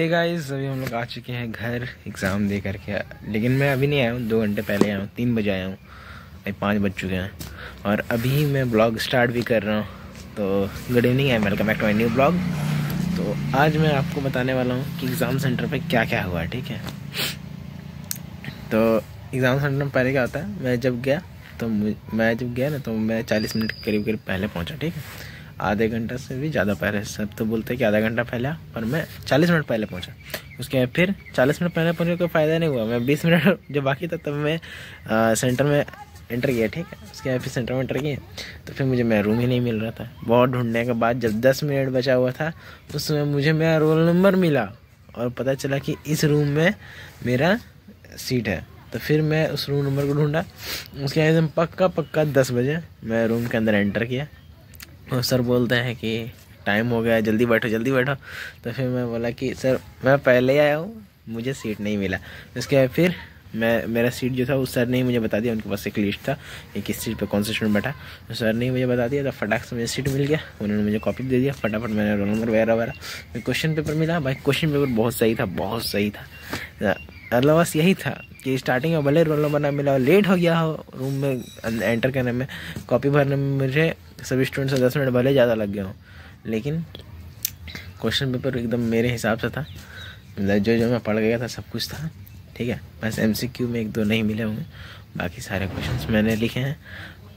Hey guys, अभी हम लोग आ चुके हैं घर एग्ज़ाम दे करके। लेकिन मैं अभी नहीं आया हूँ, 2 घंटे पहले आया हूँ। 3 बजे आया हूँ, अभी 5 बज चुके हैं और अभी मैं ब्लॉग स्टार्ट भी कर रहा हूँ। तो good evening and welcome back to my new blog. तो आज मैं आपको बताने वाला हूँ कि एग्ज़ाम सेंटर पे क्या क्या हुआ, ठीक है। तो एग्ज़ाम सेंटर में पहले क्या होता है, मैं जब गया ना तो मैं 40 मिनट के करीब पहले पहुँचा, ठीक है। आधे घंटा से भी ज़्यादा पहले, सब तो बोलते हैं कि आधा घंटा पहले, पर मैं 40 मिनट पहले पहुंचा। उसके बाद फिर 40 मिनट पहले पहुंचने का कोई फ़ायदा नहीं हुआ। मैं 20 मिनट जो बाकी था तब मैं सेंटर में एंटर किया, ठीक है। उसके बाद फिर सेंटर में एंटर किया तो फिर मुझे मेरा रूम ही नहीं मिल रहा था। बहुत ढूंढने के बाद जब 10 मिनट बचा हुआ था उसमें मुझे मेरा रोल नंबर मिला और पता चला कि इस रूम में मेरा सीट है। तो फिर मैं उस रूम नंबर को ढूंढा। उसके बाद एकदम पक्का 10 बजे मैं रूम के अंदर एंटर किया और सर बोलते हैं कि टाइम हो गया, जल्दी बैठो। तो फिर मैं बोला कि सर मैं पहले ही आया हूँ, मुझे सीट नहीं मिला। इसके बाद फिर मेरा सीट जो था उस सर ने ही मुझे बता दिया। उनके पास एक लिस्ट था कि किस सीट पे कौन सा स्टूडेंट बैठा, तो सर ने ही मुझे बता दिया। तो फटाक से मुझे सीट मिल गया। उन्होंने मुझे कॉपी दे दिया, फटाफट मैंने रोल नंबर वगैरह फिर क्वेश्चन पेपर मिला। भाई क्वेश्चन पेपर बहुत सही था। मतलब बस यही था कि स्टार्टिंग में भले रोल नंबर ना मिला, लेट हो गया हो रूम में एंटर करने में, कॉपी भरने में मुझे सभी स्टूडेंट से 10 मिनट भले ज़्यादा लग गया हो, लेकिन क्वेश्चन पेपर एकदम मेरे हिसाब से था। मतलब जो मैं पढ़ गया था सब कुछ था, ठीक है। बस MCQ में 1-2 नहीं मिले होंगे, बाकी सारे क्वेश्चंस मैंने लिखे हैं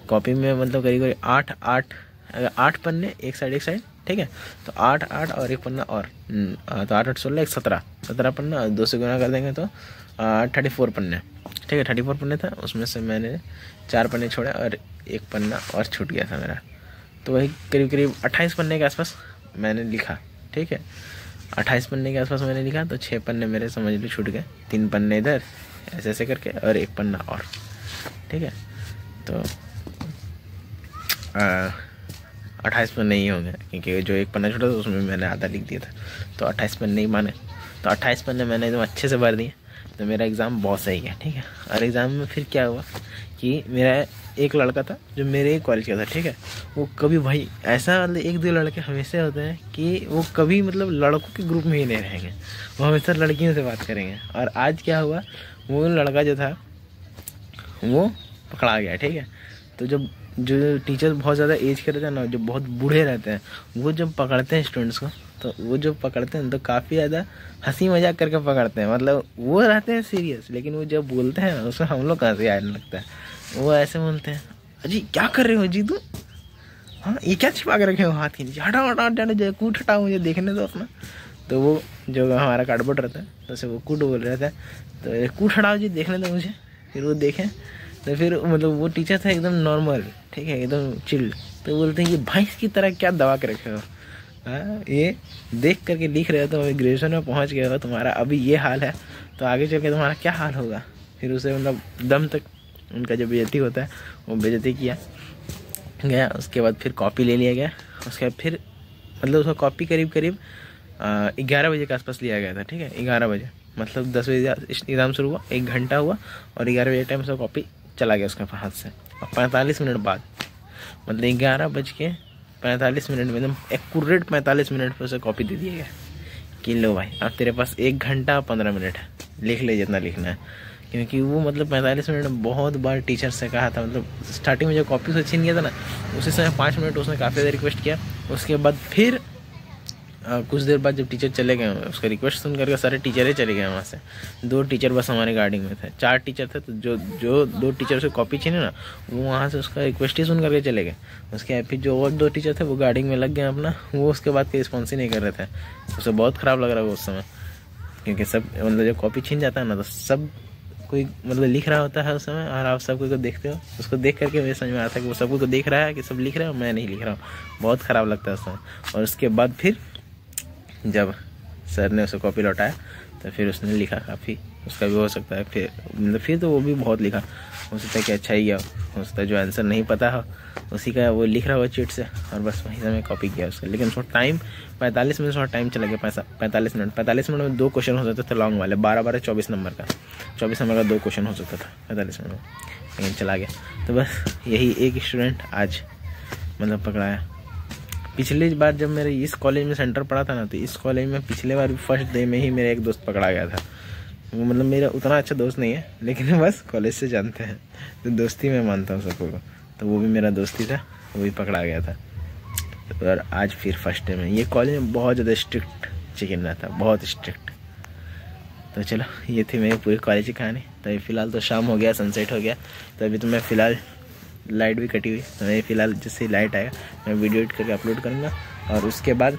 कॉपी में। मतलब करीब 8 पन्ने, एक साइड, ठीक है। तो 8 और एक पन्ना और तो 8 16 एक 17 पन्ना, 2 से गुना कर देंगे तो 34 पन्ने, ठीक है। 34 पन्ने था, उसमें से मैंने 4 पन्ने छोड़े और एक पन्ना और छूट गया था मेरा। तो वही करीब 28 पन्ने के आसपास मैंने लिखा, ठीक है। 28 पन्ने के आसपास मैंने लिखा, तो 6 पन्ने मेरे समझ लो छूट गए। 3 पन्ने इधर ऐसे करके और एक पन्ना और, ठीक है। तो 28 पन्ने ही होंगे, क्योंकि जो एक पन्ना छूटा था उसमें मैंने आधा लिख दिया था। तो 28 पन्ने ही माने, तो 28 पन्ने मैंने एकदम अच्छे से भर दिए। तो मेरा एग्ज़ाम बहुत सही गया, ठीक है। और एग्ज़ाम में फिर क्या हुआ कि मेरा एक लड़का था जो मेरे कॉलेज का था, ठीक है। वो कभी भाई ऐसा, मतलब 1-2 लड़के हमेशा होते हैं कि वो कभी मतलब लड़कों के ग्रुप में ही नहीं रहेंगे, वो हमेशा लड़कियों से बात करेंगे। और आज क्या हुआ, वो लड़का जो था वो पकड़ा गया, ठीक है। तो जो टीचर बहुत ज़्यादा एज के रहते हैं ना, जो बहुत बूढ़े रहते हैं, वो जब पकड़ते हैं स्टूडेंट्स को, तो वो जो पकड़ते हैं तो काफ़ी ज़्यादा हंसी मजाक करके पकड़ते हैं। मतलब वो रहते हैं सीरियस, लेकिन वो जब बोलते हैं उसमें हम लोग हंसी आने लगता है। वो ऐसे बोलते हैं, अजी क्या कर रहे हो जी तुम, हाँ ये क्या छिपा के रखे हो हाथ के नीचे, हटा कूट हटाओ, मुझे देखने दो अपना। तो वो जो हमारा कार्डबोर्ड रहता है तो उसे वो कूट बोल रहा था, तो कूट हटाओ जी, देखने दो मुझे। फिर वो देखें तो फिर मतलब वो टीचर था एकदम नॉर्मल, ठीक है, एकदम चिल। तो बोलते हैं कि भैंस की तरह क्या दबा के रखे हो, ये देख करके लिख रहे हो, तो ग्रेजुएशन में पहुंच गए हो, तुम्हारा अभी ये हाल है तो आगे चल के तुम्हारा क्या हाल होगा। फिर उसे मतलब दम तक उनका जो बेइज्जती होता है वो बेइज्जती किया गया। उसके बाद फिर कॉपी ले लिया गया। उसके बाद फिर मतलब उसका कॉपी करीब 11 बजे के आसपास लिया गया था, ठीक है। 11 बजे मतलब 10 बजे एग्ज़ाम शुरू हुआ, 1 घंटा हुआ और 11 बजे टाइम से कॉपी चला गया उसके हाथ से। और 45 मिनट बाद, मतलब 11:45 में एकदम एक्यूरेट 45 मिनट पर उसे कॉपी दे दिया गया कि लो भाई अब तेरे पास 1 घंटा 15 मिनट है, लिख ले जितना लिखना है। क्योंकि वो मतलब 45 मिनट बहुत बार टीचर से कहा था, मतलब स्टार्टिंग में जो कॉपी से छीन गया था ना, उसी समय 5 मिनट उसने काफ़ी ज़्यादा रिक्वेस्ट किया। उसके बाद फिर कुछ देर बाद जब टीचर चले गए, उसका रिक्वेस्ट सुन करके सारे टीचर ही चले गए वहाँ से। 2 टीचर बस हमारे गार्डिंग में थे, 4 टीचर थे। तो जो 2 टीचर से कॉपी छीने ना, वो वहाँ से उसका रिक्वेस्ट ही सुन करके चले गए। उसके बाद फिर जो और 2 टीचर थे वो गार्डिंग में लग गए अपना, वो उसके बाद कोई रिस्पॉन्स ही नहीं कर रहे थे। उसे बहुत ख़राब लग रहा है उस समय, क्योंकि सब मतलब जब कॉपी छीन जाता है ना तो सब कोई मतलब लिख रहा होता है उस समय, और आप सब को देखते हो, उसको देख करके मुझे समझ में आता है कि वो सब को देख रहा है कि सब लिख रहे हो, मैं नहीं लिख रहा हूँ। बहुत ख़राब लगता है उस समय। और उसके बाद फिर जब सर ने उसे कॉपी लौटाया तो फिर उसने लिखा काफ़ी, उसका भी हो सकता है फिर मतलब फिर तो वो भी बहुत लिखा, हो सकता है कि अच्छा ही गया हो सकता है जो आंसर नहीं पता हो उसी का वो लिख रहा हुआ चिट से, और बस वहीं से मैं कॉपी किया उसका। लेकिन उसका टाइम 45 मिनट थोड़ा टाइम चला गया। 45 मिनट में 2 क्वेश्चन हो सकते थे लॉन्ग वाले, 12-12 24 नंबर का 2 क्वेश्चन हो सकता था 45 मिनट में, लेकिन चला गया। तो बस यही एक स्टूडेंट आज मतलब पकड़ाया पिछली बार जब मेरे इस कॉलेज में सेंटर पड़ा था ना, तो इस कॉलेज में पिछले बार फर्स्ट डे में ही मेरा एक दोस्त पकड़ा गया था। वो मतलब मेरा उतना अच्छा दोस्त नहीं है, लेकिन बस कॉलेज से जानते हैं तो दोस्ती में मानता हूँ सबको। तो वो भी मेरा दोस्त ही था, वो भी पकड़ा गया था। और आज फिर फर्स्ट डे में ये कॉलेज में बहुत ज़्यादा स्ट्रिक्ट चिकन रहता, बहुत स्ट्रिक्ट। तो चलो ये थी मेरी पूरी कॉलेज की कहानी। तो अभी फ़िलहाल तो शाम हो गया, सनसेट हो गया। तो अभी तो मैं फ़िलहाल लाइट भी कटी हुई, तो मैं फ़िलहाल जैसे लाइट आएगा मैं वीडियो एडिट करके अपलोड करूँगा। और उसके बाद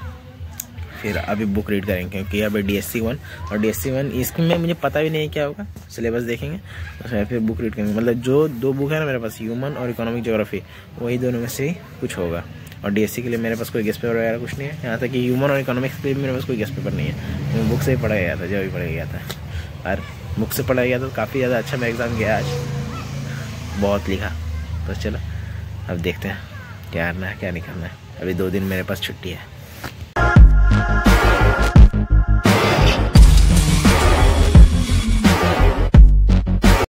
फिर अभी बुक रीड करेंगे, क्योंकि अभी DSC 1 और DSC 1 इसमें मुझे पता भी नहीं क्या होगा। सिलेबस देखेंगे तो फिर बुक रीड करेंगे। मतलब जो 2 बुक है ना मेरे पास, ह्यूमन और इकोनॉमिक ज्योग्राफी, वही दोनों में से ही कुछ होगा। और DSC के लिए मेरे पास कोई गेस्ट पेपर वगैरह कुछ नहीं है। यहाँ तक कि ह्यूमन और इकोनॉमिक्स के लिए मेरे पास कोई गेस्ट पेपर नहीं है। मैं बुक से ही पढ़ा गया था, जब भी पढ़ा गया था। और बुक से पढ़ा गया तो काफ़ी ज़्यादा अच्छा मैं एग्ज़ाम गया आज, बहुत लिखा। तो चलो अब देखते हैं क्या करना है क्या नहीं करना है। अभी 2 दिन मेरे पास छुट्टी है।